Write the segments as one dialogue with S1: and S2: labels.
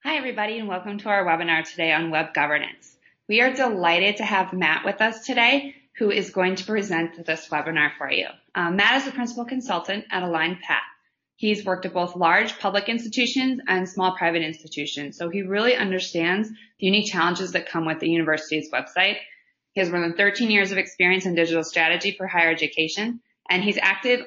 S1: Hi, everybody, and welcome to our webinar today on web governance. We are delighted to have Matt with us today, who is going to present this webinar for you. Matt is a principal consultant at Aligned Path. He's worked at both large public institutions and small private institutions, so he really understands the unique challenges that come with the university's website. He has more than 13 years of experience in digital strategy for higher education, and he's active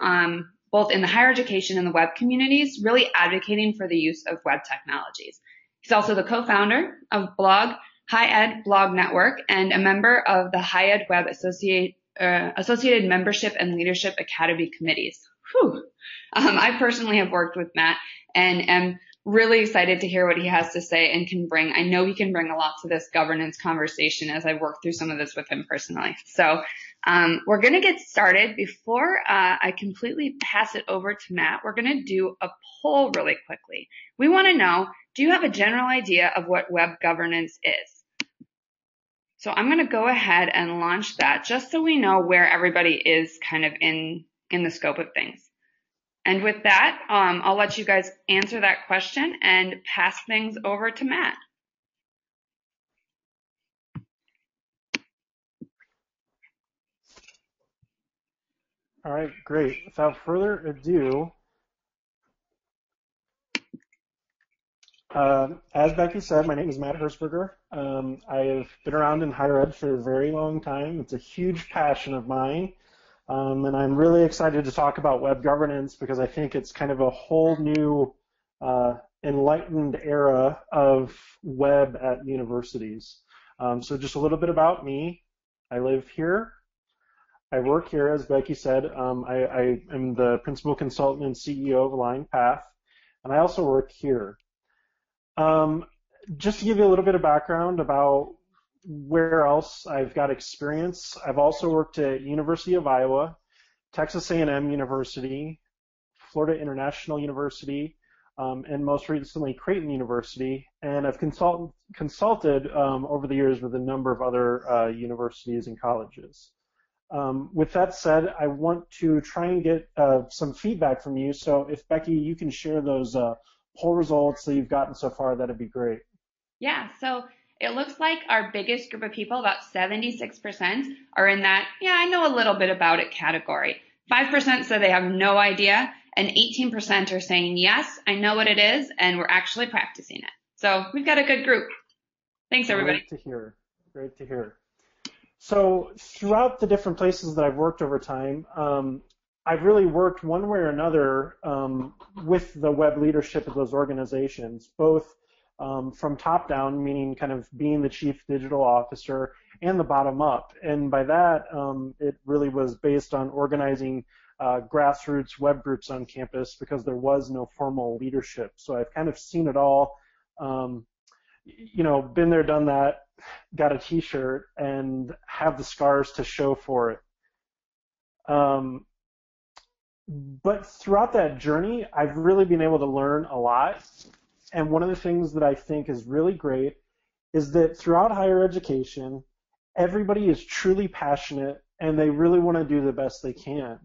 S1: both in the higher education and the web communities, really advocating for the use of web technologies. He's also the co-founder of blog High Ed Blog Network and a member of the High Ed Web Associated Membership and Leadership Academy committees. I personally have worked with Matt and am really excited to hear what he has to say and I know he can bring a lot to this governance conversation as I work through some of this with him personally. So we're going to get started. Before I completely pass it over to Matt, we're going to do a poll really quickly. We want to know, do you have a general idea of what web governance is? So I'm going to go ahead and launch that just so we know where everybody is kind of in the scope of things. And with that, I'll let you guys answer that question and pass things over to Matt.
S2: All right, great. Without further ado, as Becky said, my name is Matt Herzberger. I have been around in higher ed for a very long time. It's a huge passion of mine. And I'm really excited to talk about web governance because I think it's kind of a whole new enlightened era of web at universities. So just a little bit about me. I live here. I work here, as Becky said. I am the principal consultant and CEO of Aligned Path, and I also work here. Just to give you a little bit of background about where else I've got experience, I've also worked at University of Iowa, Texas A&M University, Florida International University, and most recently Creighton University, and I've consulted over the years with a number of other universities and colleges. With that said, I want to try and get some feedback from you, so if Becky, you can share those poll results that you've gotten so far, that'd be great.
S1: Yeah, so it looks like our biggest group of people, about 76%, are in that, yeah, I know a little bit about it category. 5% said they have no idea, and 18% are saying, yes, I know what it is, and we're actually practicing it. So we've got a good group. Thanks, everybody.
S2: Great to hear. Great to hear. So throughout the different places that I've worked over time, I've really worked one way or another with the web leadership of those organizations, both from top down, meaning kind of being the chief digital officer, and the bottom up. And by that, it really was based on organizing grassroots web groups on campus because there was no formal leadership. So I've kind of seen it all, been there, done that, got a t-shirt, and have the scars to show for it. But throughout that journey, I've really been able to learn a lot. And one of the things that I think is really great is that throughout higher education, everybody is truly passionate and they really want to do the best they can.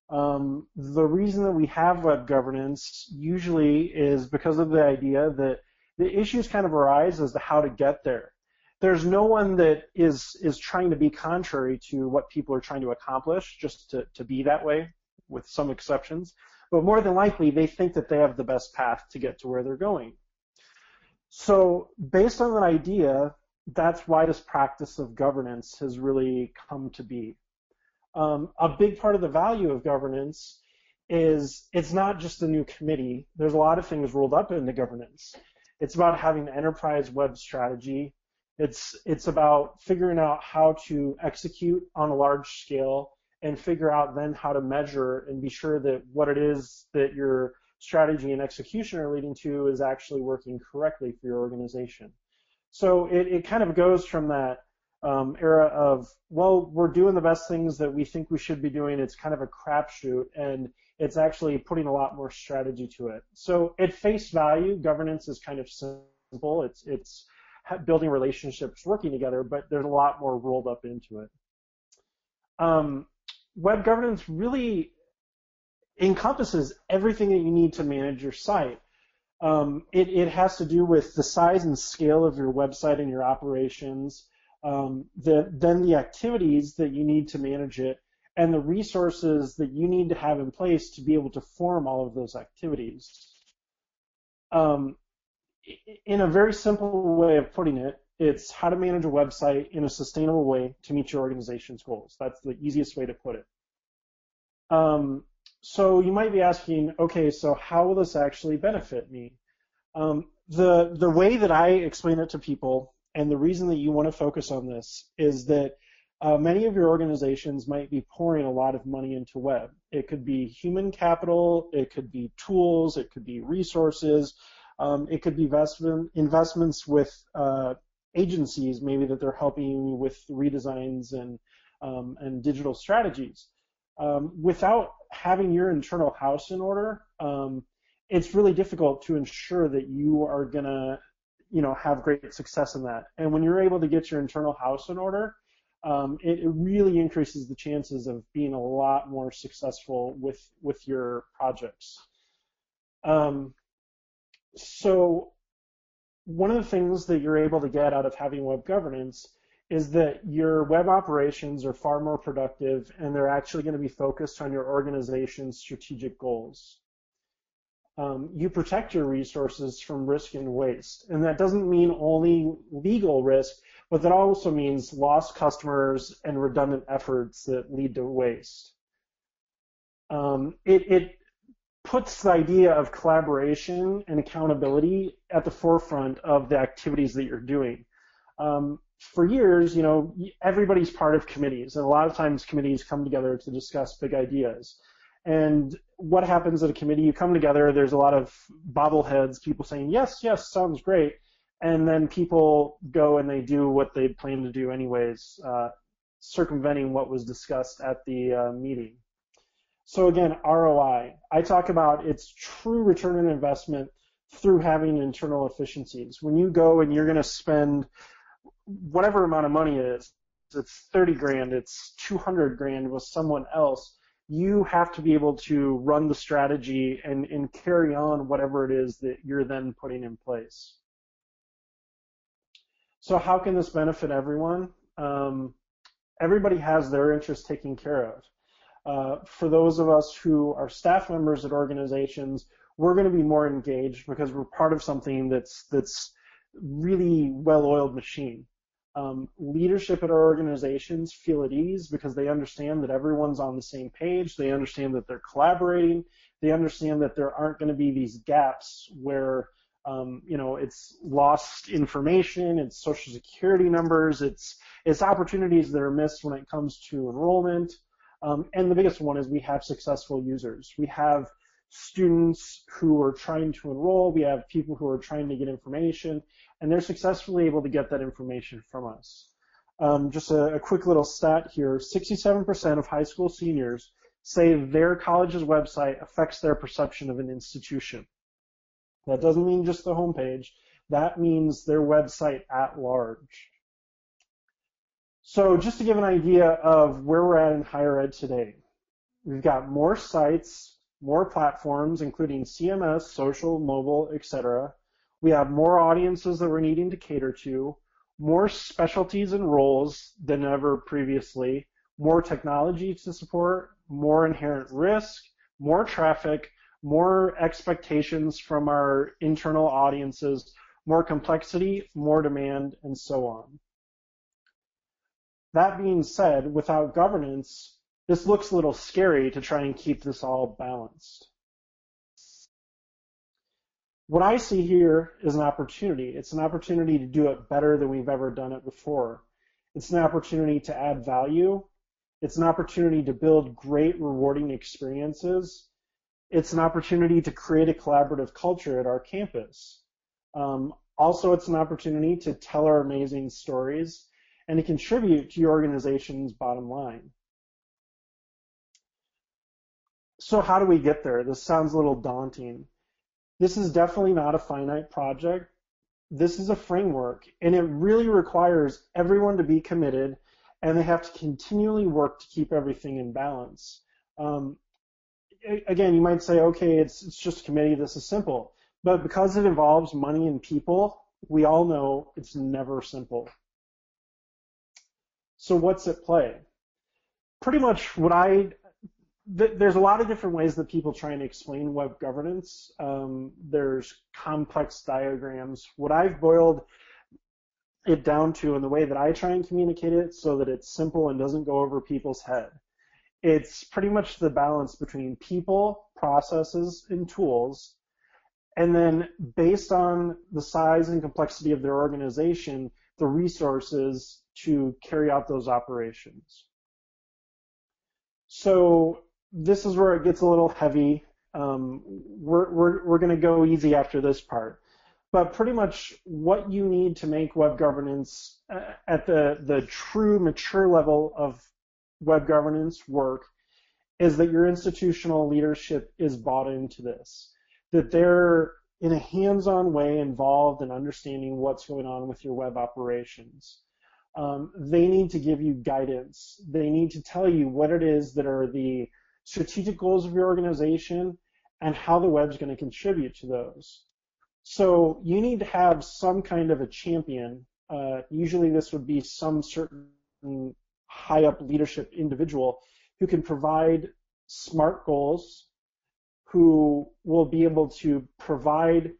S2: The reason that we have web governance usually is because of the idea that the issues kind of arise as to how to get there. There's no one that is trying to be contrary to what people are trying to accomplish, just to be that way, with some exceptions. But more than likely, they think that they have the best path to get to where they're going. So based on that idea, that's why this practice of governance has really come to be. A big part of the value of governance is it's not just a new committee. There's a lot of things rolled up into governance. It's about having an enterprise web strategy. It's about figuring out how to execute on a large scale and figure out then how to measure and be sure that what it is that your strategy and execution are leading to is actually working correctly for your organization. So it kind of goes from that era of, well, we're doing the best things that we think we should be doing. It's kind of a crapshoot, and it's actually putting a lot more strategy to it. So at face value, governance is kind of simple. It's building relationships, working together, but there's a lot more rolled up into it. Web governance really encompasses everything that you need to manage your site. It has to do with the size and scale of your website and your operations, then the activities that you need to manage it, and the resources that you need to have in place to be able to form all of those activities. In a very simple way of putting it, it's how to manage a website in a sustainable way to meet your organization's goals. That's the easiest way to put it. So you might be asking, okay, so how will this actually benefit me? The way that I explain it to people, and the reason that you want to focus on this, is that many of your organizations might be pouring a lot of money into web. It could be human capital, it could be tools, it could be resources, it could be investments with agencies, maybe that they're helping you with redesigns and digital strategies. Without having your internal house in order, it's really difficult to ensure that you are gonna, have great success in that. And when you're able to get your internal house in order, it really increases the chances of being a lot more successful with your projects. So one of the things that you're able to get out of having web governance is that your web operations are far more productive, and they're actually going to be focused on your organization's strategic goals. You protect your resources from risk and waste, and that doesn't mean only legal risk, but that also means lost customers and redundant efforts that lead to waste. It puts the idea of collaboration and accountability at the forefront of the activities that you're doing. For years, everybody's part of committees, and a lot of times committees come together to discuss big ideas. And what happens at a committee? You come together, there's a lot of bobbleheads, people saying, yes, yes, sounds great. And then people go and they do what they plan to do anyways, circumventing what was discussed at the meeting. So again, ROI. I talk about its true return on investment through having internal efficiencies. When you go and you're going to spend whatever amount of money it is, it's 30 grand, it's 200 grand with someone else, you have to be able to run the strategy and carry on whatever it is that you're then putting in place. So how can this benefit everyone? Everybody has their interests taken care of. For those of us who are staff members at organizations, we're going to be more engaged because we're part of something that's really well-oiled machine. Leadership at our organizations feel at ease because they understand that everyone's on the same page. They understand that they're collaborating. They understand that there aren't going to be these gaps where, it's lost information, it's social security numbers, it's opportunities that are missed when it comes to enrollment. And the biggest one is we have successful users. We have students who are trying to enroll. We have people who are trying to get information, and they're successfully able to get that information from us. Just a quick little stat here. 67% of high school seniors say their college's website affects their perception of an institution. That doesn't mean just the homepage. That means their website at large. So just to give an idea of where we're at in higher ed today, we've got more sites, more platforms, including CMS, social, mobile, etc. We have more audiences that we're needing to cater to, more specialties and roles than ever previously, more technology to support, more inherent risk, more traffic, more expectations from our internal audiences, more complexity, more demand, and so on. That being said, without governance, this looks a little scary to try and keep this all balanced. What I see here is an opportunity. It's an opportunity to do it better than we've ever done it before. It's an opportunity to add value. It's an opportunity to build great, rewarding experiences. It's an opportunity to create a collaborative culture at our campus. Also, it's an opportunity to tell our amazing stories and to contribute to your organization's bottom line. So how do we get there? This sounds a little daunting. This is definitely not a finite project. This is a framework, and it really requires everyone to be committed, and they have to continually work to keep everything in balance. Again, you might say, okay, it's just a committee, this is simple. But because it involves money and people, we all know it's never simple. So what's at play? Pretty much there's a lot of different ways that people try and explain web governance. There's complex diagrams. What I've boiled it down to, and the way that I try and communicate it so that it's simple and doesn't go over people's head, it's pretty much the balance between people, processes, and tools, and then based on the size and complexity of their organization, the resources to carry out those operations. So this is where it gets a little heavy. We're going to go easy after this part. But pretty much what you need to make web governance at the true mature level of web governance work is that your institutional leadership is bought into this, that they're in a hands-on way involved in understanding what's going on with your web operations. They need to give you guidance. They need to tell you what it is that are the strategic goals of your organization and how the web's going to contribute to those. So you need to have some kind of a champion. Usually this would be some certain high up leadership individual who can provide smart goals, who will be able to provide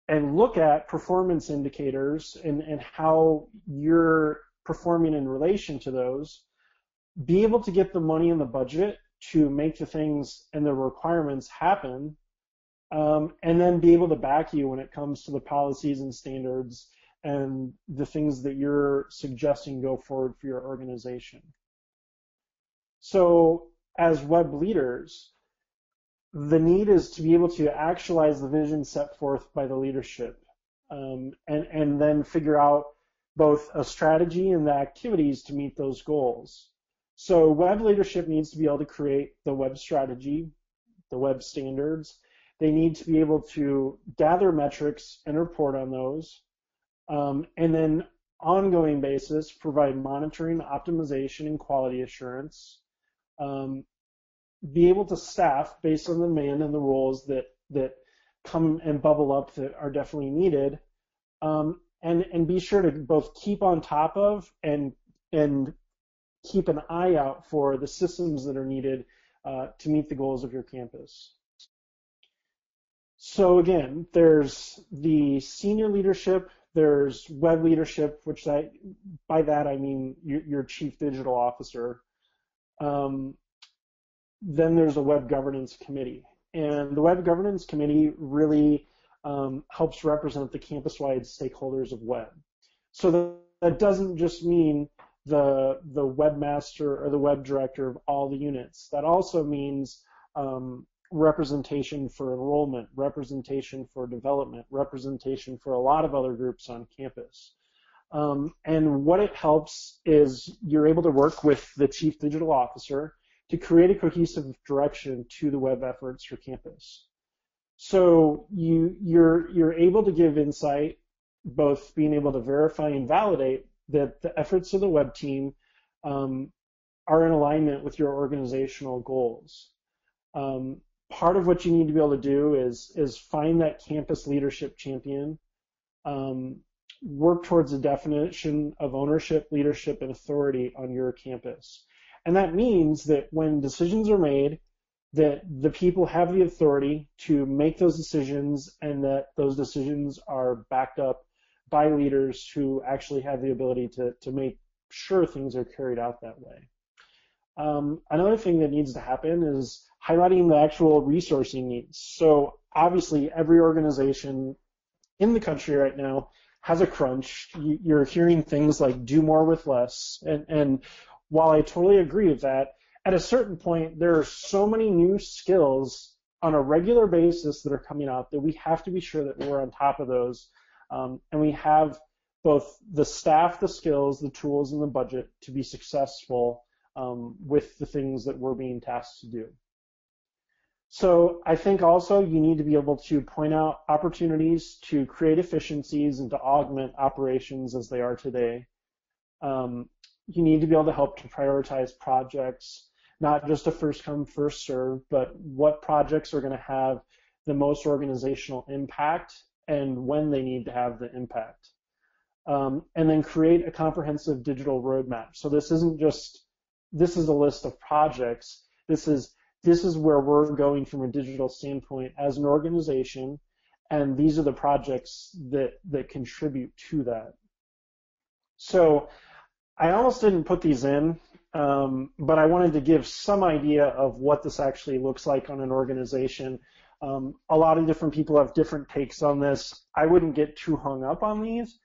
S2: and look at performance indicators and how you're performing in relation to those, be able to get the money and the budget to make the things and the requirements happen, and then be able to back you when it comes to the policies and standards and the things that you're suggesting go forward for your organization. So as web leaders, the need is to be able to actualize the vision set forth by the leadership, and then figure out both a strategy and the activities to meet those goals. So web leadership needs to be able to create the web strategy, the web standards. They need to be able to gather metrics and report on those, and then ongoing basis provide monitoring, optimization, and quality assurance. Be able to staff based on the demand and the roles that come and bubble up that are definitely needed, and be sure to both keep on top of and keep an eye out for the systems that are needed to meet the goals of your campus. So again, there's the senior leadership, there's web leadership, which by that I mean your chief digital officer. Then there's a web governance committee. And the web governance committee really helps represent the campus-wide stakeholders of web. So that doesn't just mean the webmaster or the web director of all the units. That also means representation for enrollment, representation for development, representation for a lot of other groups on campus. And what it helps is you're able to work with the chief digital officer to create a cohesive direction to the web efforts for campus. So you're able to give insight, both being able to verify and validate that the efforts of the web team are in alignment with your organizational goals. Part of what you need to be able to do is find that campus leadership champion, work towards a definition of ownership, leadership, and authority on your campus. And that means that when decisions are made, that the people have the authority to make those decisions and that those decisions are backed up by leaders who actually have the ability to make sure things are carried out that way. Another thing that needs to happen is highlighting the actual resourcing needs. So obviously every organization in the country right now has a crunch. You're hearing things like do more with less. And while I totally agree with that, at a certain point, there are so many new skills on a regular basis that are coming out that we have to be sure that we're on top of those. And we have both the staff, the skills, the tools, and the budget to be successful with the things that we're being tasked to do. So I think also you need to be able to point out opportunities to create efficiencies and to augment operations as they are today. You need to be able to help to prioritize projects, not just a first come, first serve, but what projects are going to have the most organizational impact and when they need to have the impact. And then create a comprehensive digital roadmap. So this is a list of projects. This is where we're going from a digital standpoint as an organization, and these are the projects that contribute to that. So I almost didn't put these in, but I wanted to give some idea of what this actually looks like on an organization. A lot of different people have different takes on this. I wouldn't get too hung up on these.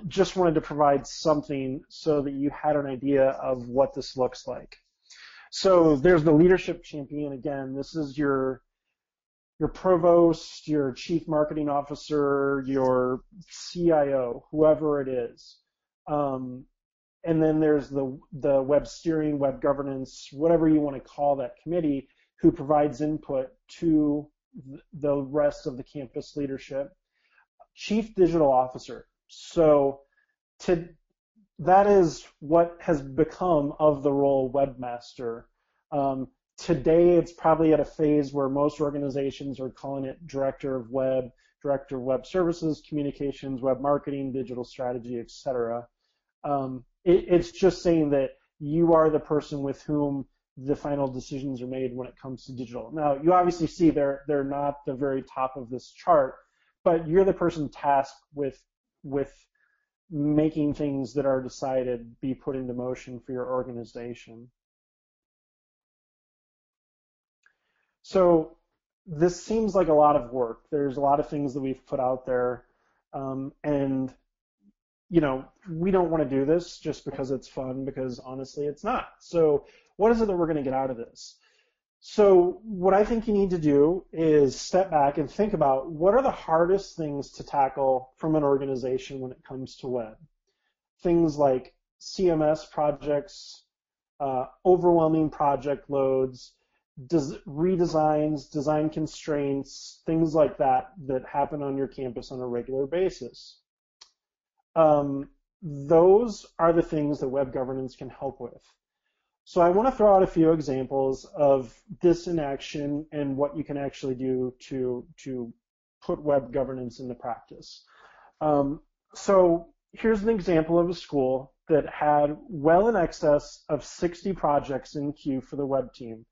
S2: Just wanted to provide something so that you had an idea of what this looks like. So there's the leadership champion. Again, this is your provost, your chief marketing officer, your CIO, whoever it is. And then there's the web steering, web governance, whatever you want to call that committee, who provides input to the rest of the campus leadership. Chief digital officer. So that is what has become of the role webmaster. Today, it's probably at a phase where most organizations are calling it director of web services, communications, web marketing, digital strategy, etc. It's just saying that you are the person with whom the final decisions are made when it comes to digital. Now, you obviously see they're not the very top of this chart, but you're the person tasked with making things that are decided be put into motion for your organization. So this seems like a lot of work. There's a lot of things that we've put out there, and we don't want to do this just because it's fun, because honestly it's not. So what is it that we're going to get out of this? So what I think you need to do is step back and think about what are the hardest things to tackle from an organization when it comes to web. Things like CMS projects, overwhelming project loads, redesigns, design constraints, things like that happen on your campus on a regular basis. Those are the things that web governance can help with. So I want to throw out a few examples of this in action and what you can actually do to put web governance into practice. So here's an example of a school that had well in excess of 60 projects in queue for the web team.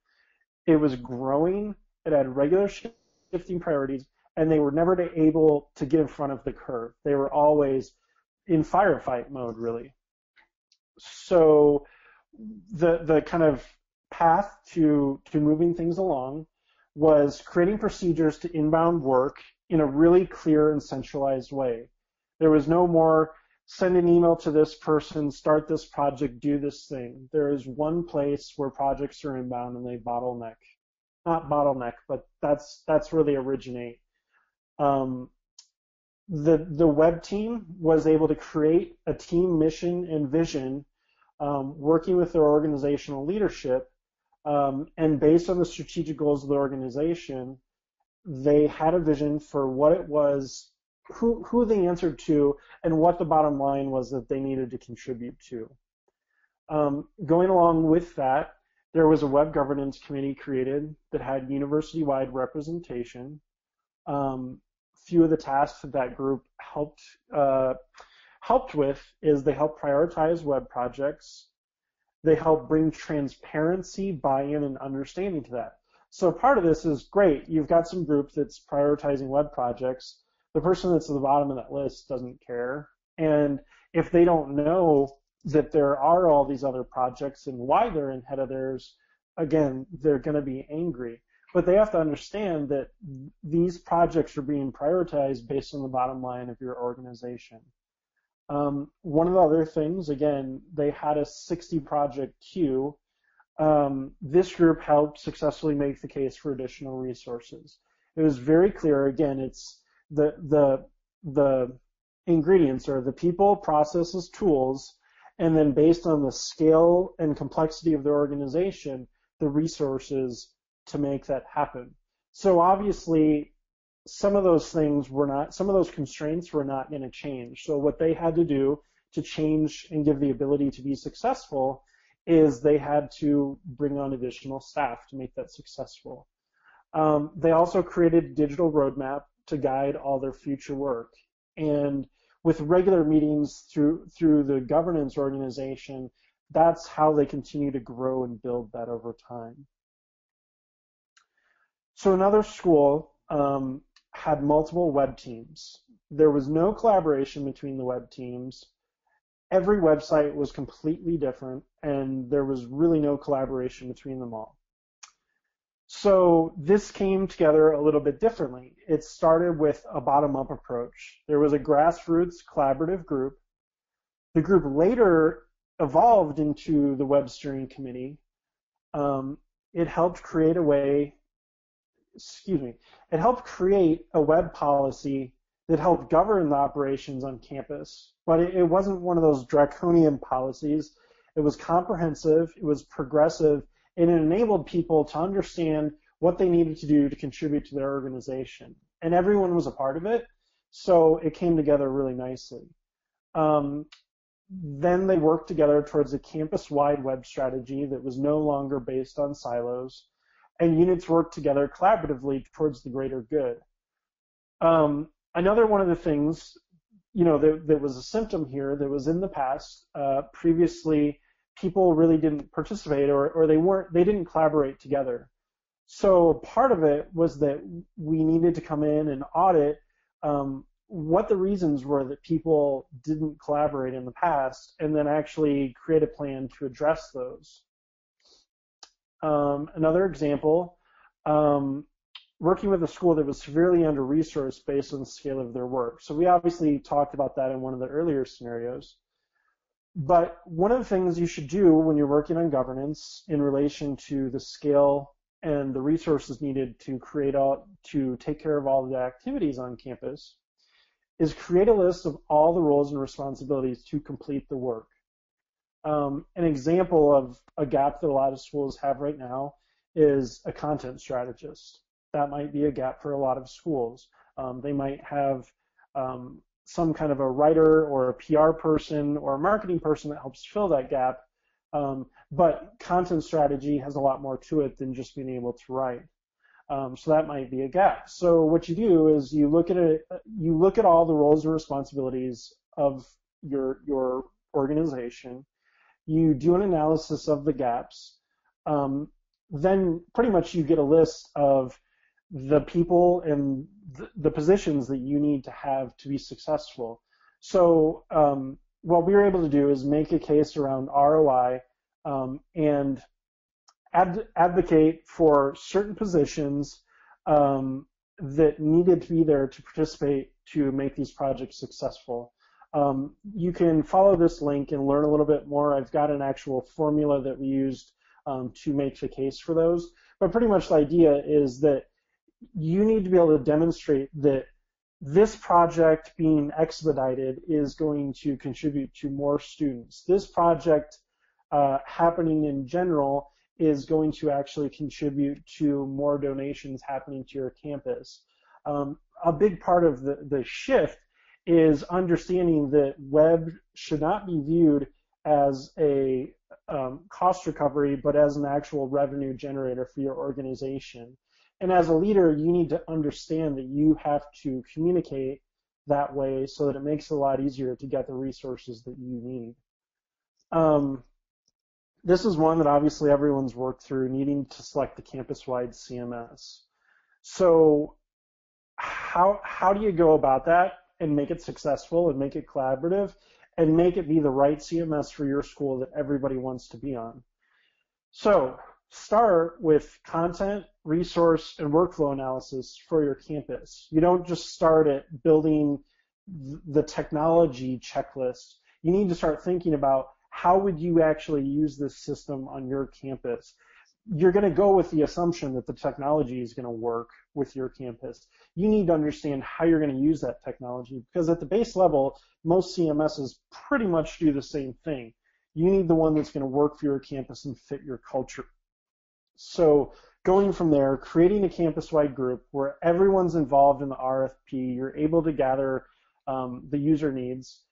S2: It was growing, it had regular shifting priorities, and they were never able to get in front of the curve. They were always in firefight mode, really. So the kind of path to moving things along was creating procedures to inbound work in a really clear and centralized way. There was no more send an email to this person, start this project, do this thing. There is one place where projects are inbound and they not bottleneck, but that's where they originate. The web team was able to create a team mission and vision, working with their organizational leadership, and based on the strategic goals of the organization, they had a vision for what it was, who they answered to, and what the bottom line was that they needed to contribute to. Going along with that, there was a web governance committee created that had university-wide representation. Few of the tasks that group helped with is they helped prioritize web projects. They help bring transparency, buy-in, and understanding to that. So part of this is great. You've got some group that's prioritizing web projects. The person that's at the bottom of that list doesn't care. And if they don't know that there are all these other projects and why they're ahead of theirs, again, they're going to be angry. But they have to understand that these projects are being prioritized based on the bottom line of your organization. One of the other things, again, they had a 60 project queue. This group helped successfully make the case for additional resources. It was very clear, again, it's the ingredients are the people, processes, tools, and then based on the scale and complexity of the organization, the resources to make that happen. So obviously, some of those constraints were not going to change. So what they had to do to change and give the ability to be successful is they had to bring on additional staff to make that successful. They also created a digital roadmap to guide all their future work. And with regular meetings through the governance organization, that's how they continue to grow and build that over time. So another school had multiple web teams. There was no collaboration between the web teams. Every website was completely different, and there was really no collaboration between them all. So this came together a little bit differently. It started with a bottom-up approach. There was a grassroots collaborative group. The group later evolved into the Web Steering Committee. It helped create a web policy that helped govern the operations on campus. But it wasn't one of those draconian policies. It was comprehensive, it was progressive, and it enabled people to understand what they needed to do to contribute to their organization. And everyone was a part of it, so it came together really nicely. Then they worked together towards a campus-wide web strategy that was no longer based on silos, and units worked together collaboratively towards the greater good. Another one of the things, that was a symptom here that was in the past, previously people really didn't participate or they didn't collaborate together. So part of it was that we needed to come in and audit what the reasons were that people didn't collaborate in the past, and then actually create a plan to address those. Another example, working with a school that was severely under-resourced based on the scale of their work. So we obviously talked about that in one of the earlier scenarios. But one of the things you should do when you're working on governance in relation to the scale and the resources needed to take care of all of the activities on campus is create a list of all the roles and responsibilities to complete the work. An example of a gap that a lot of schools have right now is a content strategist. That might be a gap for a lot of schools. They might have some kind of a writer or a PR person or a marketing person that helps fill that gap. But content strategy has a lot more to it than just being able to write. So that might be a gap. So what you do is you look at all the roles and responsibilities of your organization. You do an analysis of the gaps. Then pretty much you get a list of the people and the positions that you need to have to be successful. So what we were able to do is make a case around ROI and advocate for certain positions that needed to be there to participate to make these projects successful. You can follow this link and learn a little bit more. I've got an actual formula that we used to make the case for those. But pretty much the idea is that you need to be able to demonstrate that this project being expedited is going to contribute to more students. This project happening in general is going to actually contribute to more donations happening to your campus. A big part of the shift is understanding that web should not be viewed as a cost recovery, but as an actual revenue generator for your organization. And as a leader, you need to understand that you have to communicate that way so that it makes it a lot easier to get the resources that you need. This is one that obviously everyone's worked through, needing to select the campus-wide CMS. So how do you go about that and make it successful and make it collaborative and make it be the right CMS for your school that everybody wants to be on? So start with content, resource, and workflow analysis for your campus. You don't just start at building the technology checklist. You need to start thinking about how would you actually use this system on your campus. You're going to go with the assumption that the technology is going to work with your campus. You need to understand how you're going to use that technology, because at the base level, most CMSs pretty much do the same thing. You need the one that's going to work for your campus and fit your culture. So going from there, creating a campus-wide group where everyone's involved in the RFP, you're able to gather the user needs,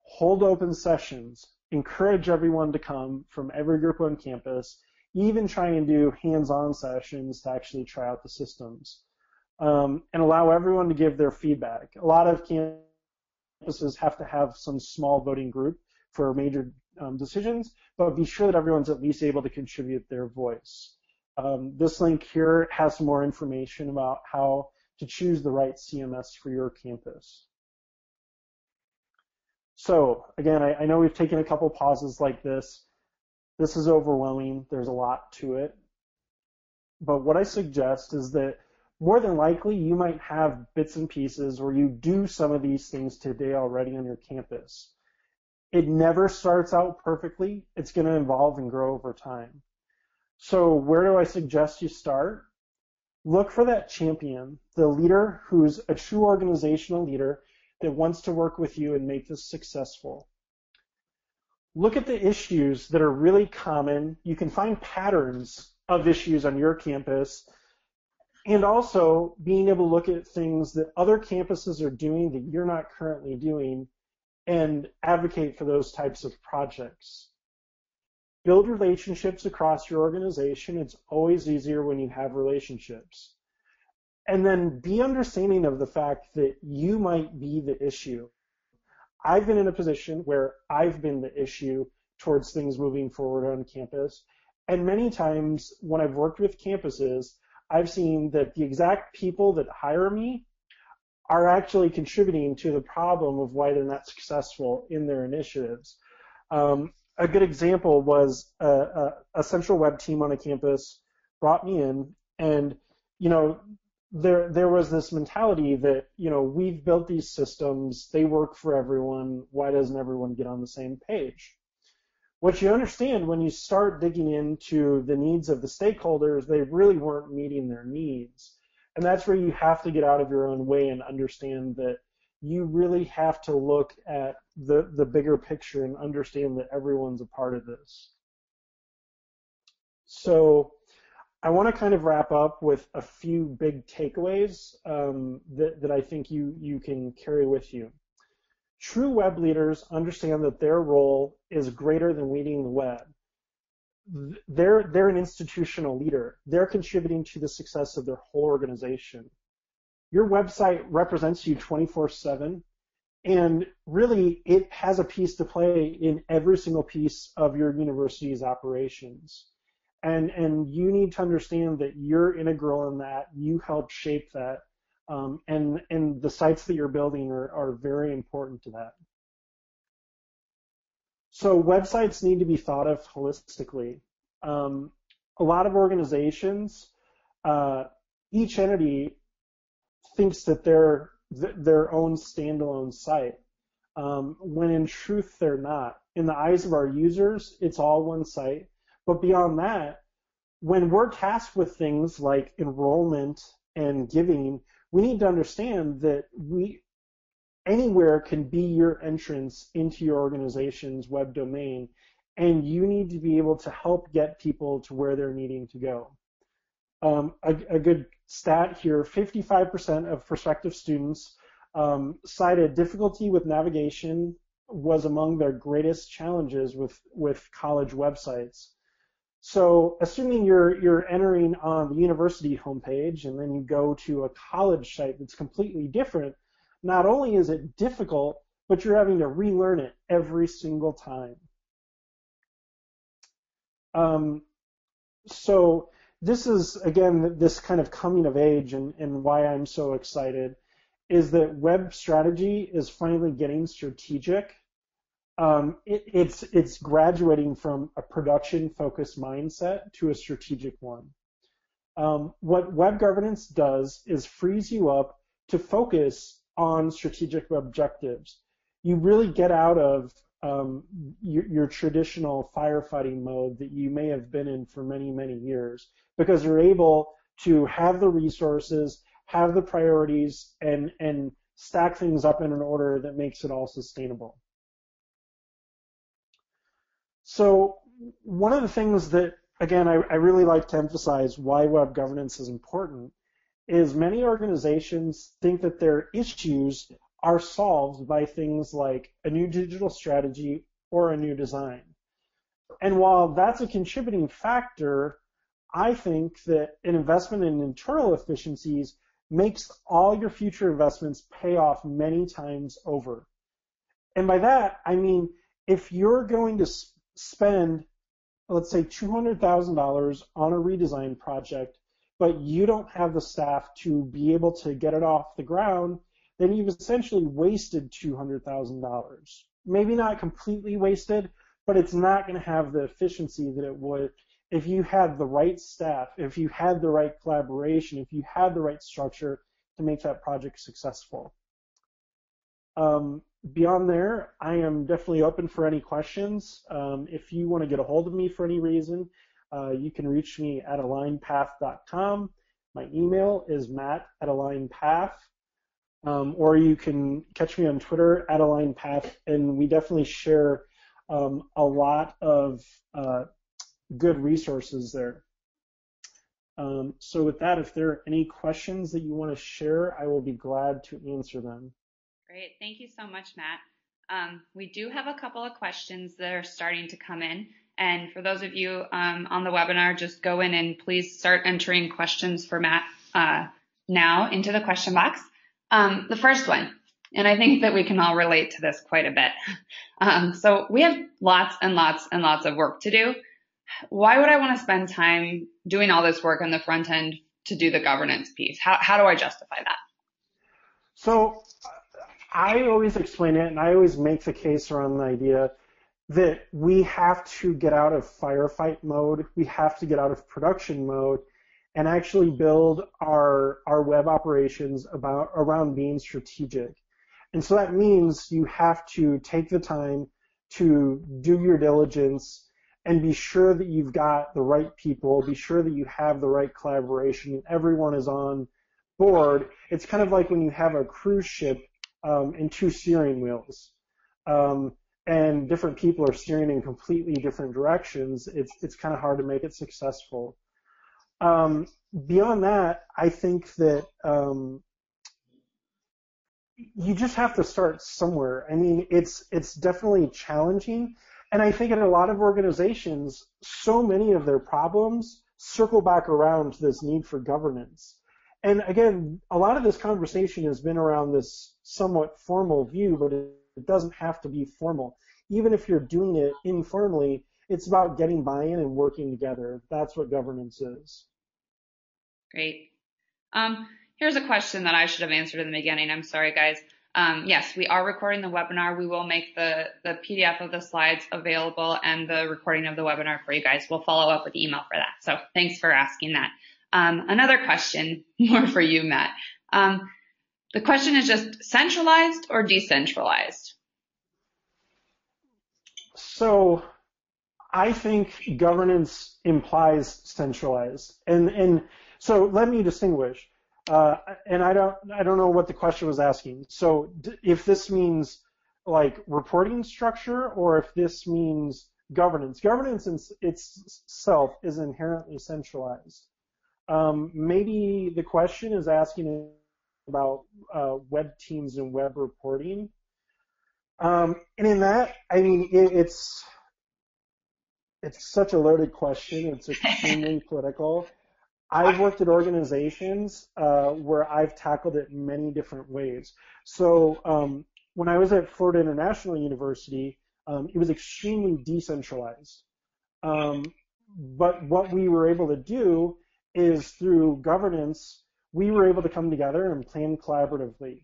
S2: hold open sessions, encourage everyone to come from every group on campus, even try and do hands-on sessions to actually try out the systems, and allow everyone to give their feedback. A lot of campuses have to have some small voting group for major decisions, but be sure that everyone's at least able to contribute their voice. This link here has some more information about how to choose the right CMS for your campus. So again, I know we've taken a couple pauses like this. This is overwhelming. There's a lot to it. But what I suggest is that more than likely you might have bits and pieces where you do some of these things today already on your campus. It never starts out perfectly. It's going to evolve and grow over time. So where do I suggest you start? Look for that champion, the leader who's a true organizational leader that wants to work with you and make this successful. Look at the issues that are really common. You can find patterns of issues on your campus, and also being able to look at things that other campuses are doing that you're not currently doing and advocate for those types of projects. Build relationships across your organization. It's always easier when you have relationships. And then be understanding of the fact that you might be the issue. I've been in a position where I've been the issue towards things moving forward on campus. And many times when I've worked with campuses, I've seen that the exact people that hire me are actually contributing to the problem of why they're not successful in their initiatives. A good example was a central web team on a campus brought me in, and there was this mentality that we've built these systems, they work for everyone, why doesn't everyone get on the same page? What you understand when you start digging into the needs of the stakeholders, they really weren't meeting their needs. And that's where you have to get out of your own way and understand that you really have to look at the bigger picture and understand that everyone's a part of this. So I want to kind of wrap up with a few big takeaways that I think you can carry with you. True web leaders understand that their role is greater than leading the web. They're an institutional leader. They're contributing to the success of their whole organization. Your website represents you 24/7, and really it has a piece to play in every single piece of your university's operations. And you need to understand that you're integral in that. You help shape that, and the sites that you're building are very important to that. So websites need to be thought of holistically. A lot of organizations, each entity thinks that they're their own standalone site, when in truth they're not. In the eyes of our users, it's all one site. But beyond that, when we're tasked with things like enrollment and giving, we need to understand that anywhere can be your entrance into your organization's web domain, and you need to be able to help get people to where they're needing to go. A good stat here, 55% of prospective students cited difficulty with navigation was among their greatest challenges with college websites. So assuming you're entering on the university homepage and then you go to a college site that's completely different, not only is it difficult, but you're having to relearn it every single time. So this is, again, this kind of coming of age, and why I'm so excited is that web strategy is finally getting strategic. It's graduating from a production-focused mindset to a strategic one. What web governance does is frees you up to focus on strategic objectives. You really get out of your traditional firefighting mode that you may have been in for many, many years, because you're able to have the resources, have the priorities, and stack things up in an order that makes it all sustainable. So one of the things that, again, I really like to emphasize why web governance is important is many organizations think that their issues are solved by things like a new digital strategy or a new design. And while that's a contributing factor, I think that an investment in internal efficiencies makes all your future investments pay off many times over. And by that, I mean, if you're going to spend, let's say, $200,000 on a redesign project, but you don't have the staff to be able to get it off the ground, then you've essentially wasted $200,000. Maybe not completely wasted, but it's not going to have the efficiency that it would if you had the right staff, if you had the right collaboration, if you had the right structure to make that project successful. Beyond there, I am definitely open for any questions. If you want to get a hold of me for any reason, you can reach me at alignpath.com. My email is matt@alignpath. Or you can catch me on Twitter at alignpath, and we definitely share a lot of good resources there. So with that, if there are any questions that you want to share, I will be glad to answer them.
S1: Great. Thank you so much, Matt. We do have a couple of questions that are starting to come in. And for those of you on the webinar, just go in and please start entering questions for Matt now into the question box. The first one, and I think that we can all relate to this quite a bit. So we have lots and lots and lots of work to do. Why would I want to spend time doing all this work on the front end to do the governance piece? How do I justify that?
S2: So I always explain it, and I always make the case around the idea that we have to get out of firefight mode, we have to get out of production mode, and actually build our web operations around being strategic. And so that means you have to take the time to do your diligence and be sure that you've got the right people, be sure that you have the right collaboration, and everyone is on board. It's kind of like when you have a cruise ship and two steering wheels, and different people are steering in completely different directions. It's kind of hard to make it successful. Beyond that, I think that you just have to start somewhere. I mean, it's definitely challenging, and I think in a lot of organizations, so many of their problems circle back around to this need for governance. And again, a lot of this conversation has been around this somewhat formal view, but it doesn't have to be formal. Even if you're doing it informally, it's about getting buy-in and working together. That's what governance is.
S1: Great. Here's a question that I should have answered in the beginning. I'm sorry, guys. Yes, we are recording the webinar. We will make the PDF of the slides available and the recording of the webinar for you guys. We'll follow up with email for that. So thanks for asking that. Another question, more for you, Matt. The question is just centralized or decentralized?
S2: So I think governance implies centralized. And so let me distinguish. And I don't know what the question was asking. So if this means like reporting structure or if this means governance. Governance in itself is inherently centralized. Maybe the question is asking about web teams and web reporting. And in that, I mean, it's such a loaded question. It's extremely political. I've worked at organizations where I've tackled it in many different ways. So when I was at Florida International University, it was extremely decentralized. But what we were able to do is through governance, we were able to come together and plan collaboratively.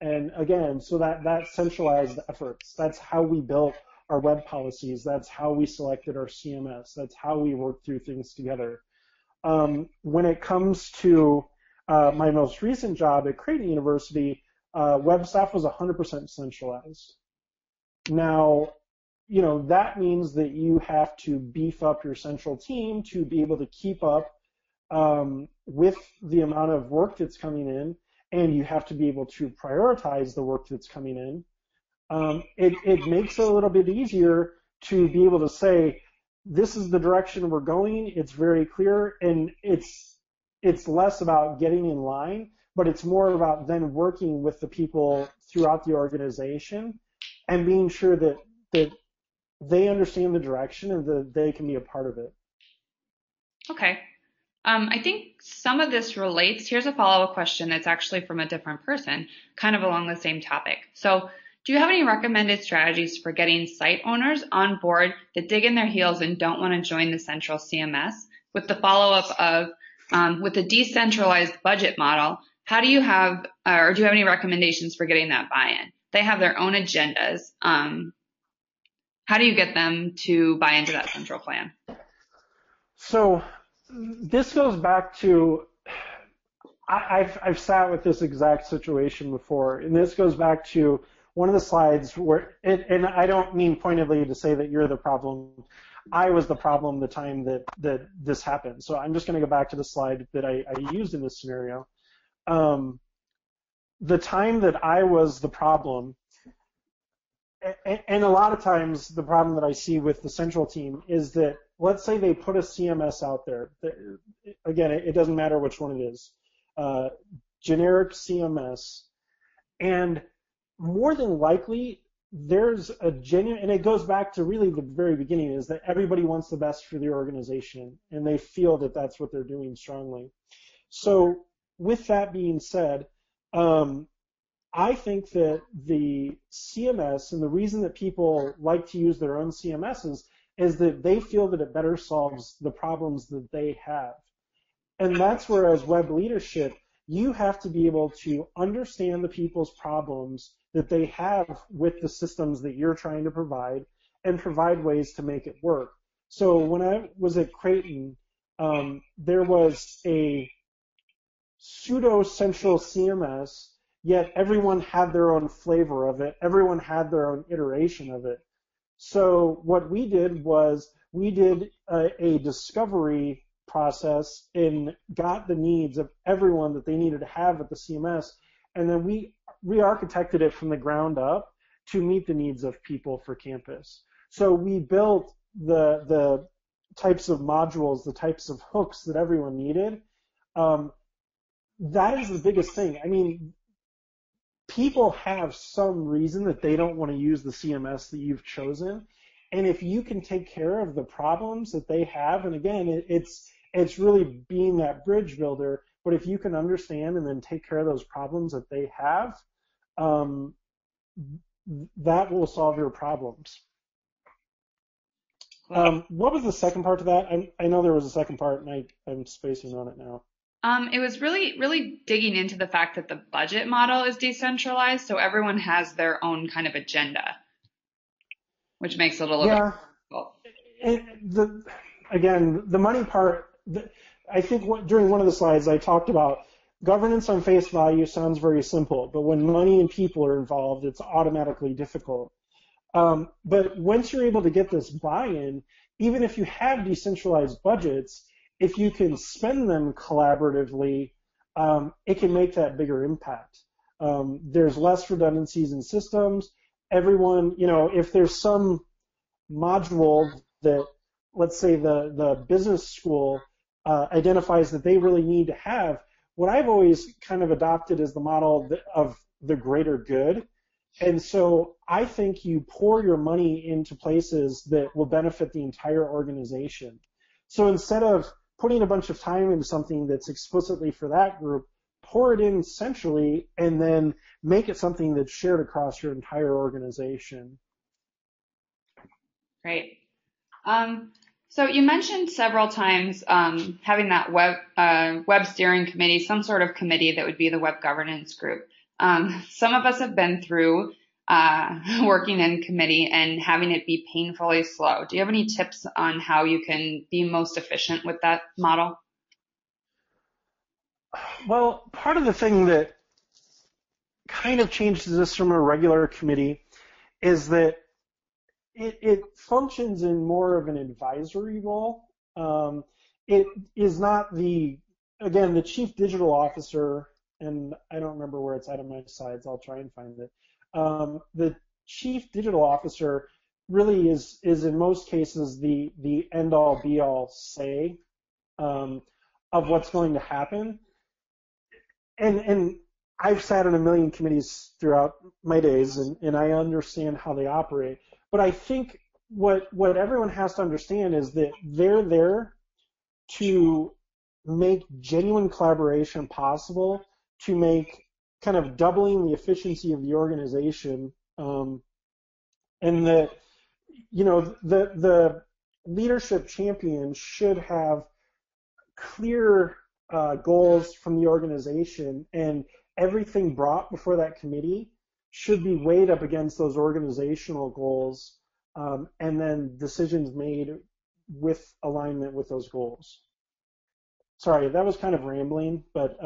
S2: And again, so that centralized efforts. That's how we built our web policies. That's how we selected our CMS. That's how we worked through things together. When it comes to my most recent job at Creighton University, web staff was 100% centralized. Now, you know, that means that you have to beef up your central team to be able to keep up with the amount of work that's coming in, and you have to be able to prioritize the work that's coming in. It makes it a little bit easier to be able to say, this is the direction we're going. It's very clear, and it's less about getting in line, but it's more about then working with the people throughout the organization and being sure that they understand the direction and that they can be a part of it.
S1: Okay. I think some of this relates. Here's a follow-up question that's actually from a different person, kind of along the same topic. So, do you have any recommended strategies for getting site owners on board that dig in their heels and don't want to join the central CMS? With the follow-up of, with the decentralized budget model, how do you have, or do you have any recommendations for getting that buy-in? They have their own agendas. How do you get them to buy into that central plan?
S2: So this goes back to, I've sat with this exact situation before, and this goes back to one of the slides where, and I don't mean pointedly to say that you're the problem. I was the problem the time that this happened. So I'm just going to go back to the slide that I used in this scenario. The time that I was the problem, and a lot of times the problem that I see with the central team is that, let's say they put a CMS out there. Again, it doesn't matter which one it is. Generic CMS. And more than likely, there's a genuine, and it goes back to really the very beginning, is that everybody wants the best for the organization, and they feel that that's what they're doing strongly. So with that being said, I think that the CMS, and the reason that people like to use their own CMSs, is that they feel that it better solves the problems that they have. And that's where, as web leadership, you have to be able to understand the people's problems that they have with the systems that you're trying to provide and provide ways to make it work. So when I was at Creighton, there was a pseudo-central CMS, yet everyone had their own flavor of it. Everyone had their own iteration of it. So what we did was we did a discovery process and got the needs of everyone that they needed to have at the CMS, and then we re-architected it from the ground up to meet the needs of people for campus. So we built the types of modules, the types of hooks that everyone needed. That is the biggest thing. I mean, people have some reason that they don't want to use the CMS that you've chosen. And if you can take care of the problems that they have, and again, it's really being that bridge builder, but if you can understand and then take care of those problems that they have, that will solve your problems. What was the second part to that? I know there was a second part, and I'm spacing on it now.
S1: It was really digging into the fact that the budget model is decentralized, so everyone has their own kind of agenda, which makes it a little bit difficult.
S2: And again, the money part, I think during one of the slides I talked about governance on face value sounds very simple, but when money and people are involved, it's automatically difficult. But once you're able to get this buy-in, even if you have decentralized budgets, if you can spend them collaboratively, it can make that bigger impact. There's less redundancies in systems. Everyone, if there's some module that, let's say the business school identifies that they really need to have, what I've always kind of adopted is the model of the greater good. And so I think you pour your money into places that will benefit the entire organization. So instead of putting a bunch of time into something that's explicitly for that group, pour it in centrally and then make it something that's shared across your entire organization.
S1: Great. So you mentioned several times having that web steering committee, some sort of committee that would be the web governance group. Some of us have been through working in committee and having it be painfully slow. Do you have any tips on how you can be most efficient with that model?
S2: Well, part of the thing that kind of changes this from a regular committee is that it functions in more of an advisory role. It is not the chief digital officer, and I don't remember where it's at on my slides. I'll try and find it. The chief digital officer really is in most cases the end-all be-all say of what's going to happen. And I've sat on a million committees throughout my days, and I understand how they operate. But I think what everyone has to understand is that they're there to make genuine collaboration possible, to make kind of doubling the efficiency of the organization, and that the leadership champion should have clear goals from the organization, and everything brought before that committee should be weighed up against those organizational goals, and then decisions made with alignment with those goals. Sorry, that was kind of rambling, but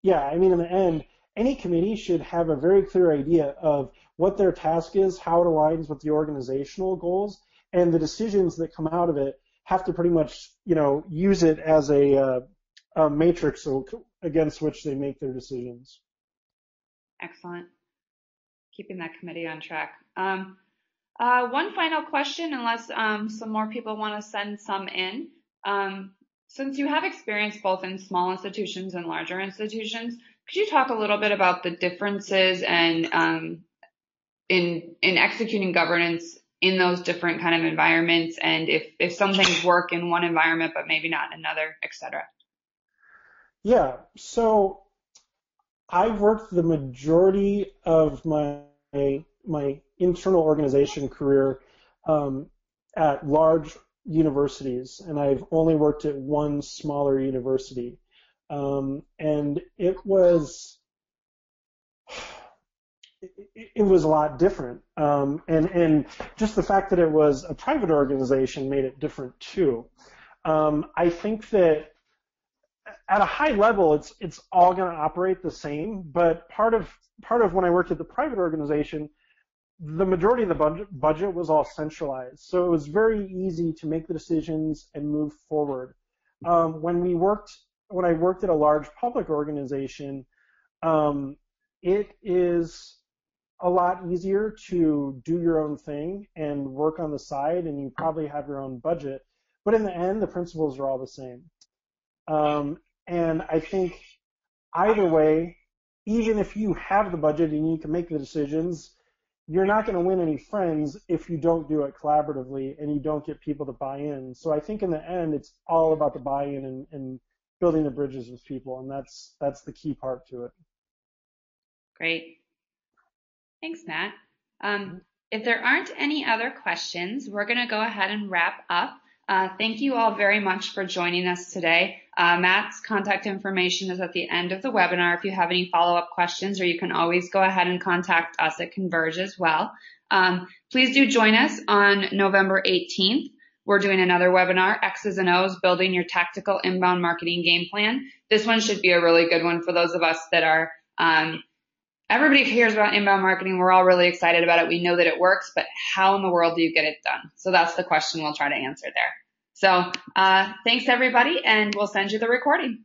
S2: yeah, I mean, in the end, any committee should have a very clear idea of what their task is, how it aligns with the organizational goals, and the decisions that come out of it have to pretty much, use it as a matrix against which they make their decisions.
S1: Excellent. Keeping that committee on track. One final question, unless some more people want to send some in. Since you have experience both in small institutions and larger institutions, could you talk a little bit about the differences and in executing governance in those different kind of environments, and if some things work in one environment but maybe not in another, et cetera?
S2: Yeah, so I've worked the majority of my internal organization career at large universities, and I've only worked at one smaller university, and it was a lot different, and just the fact that it was a private organization made it different too. I think that at a high level, it's all going to operate the same, but part of when I worked at the private organization, the majority of the budget was all centralized, so it was very easy to make the decisions and move forward. When I worked at a large public organization, it is a lot easier to do your own thing and work on the side, and you probably have your own budget, but in the end, the principles are all the same. And I think either way, even if you have the budget and you can make the decisions, you're not going to win any friends if you don't do it collaboratively and you don't get people to buy in. So I think in the end, it's all about the buy-in and building the bridges with people, and that's the key part to it.
S1: Great. Thanks, Matt. If there aren't any other questions, we're going to go ahead and wrap up. Thank you all very much for joining us today. Matt's contact information is at the end of the webinar if you have any follow-up questions, or you can always go ahead and contact us at Converge as well. Please do join us on November 18th. We're doing another webinar, X's and O's, Building Your Tactical Inbound Marketing Game Plan. This one should be a really good one for those of us that are everybody hears about inbound marketing. We're all really excited about it. We know that it works, but how in the world do you get it done? So that's the question we'll try to answer there. So thanks, everybody, and we'll send you the recording.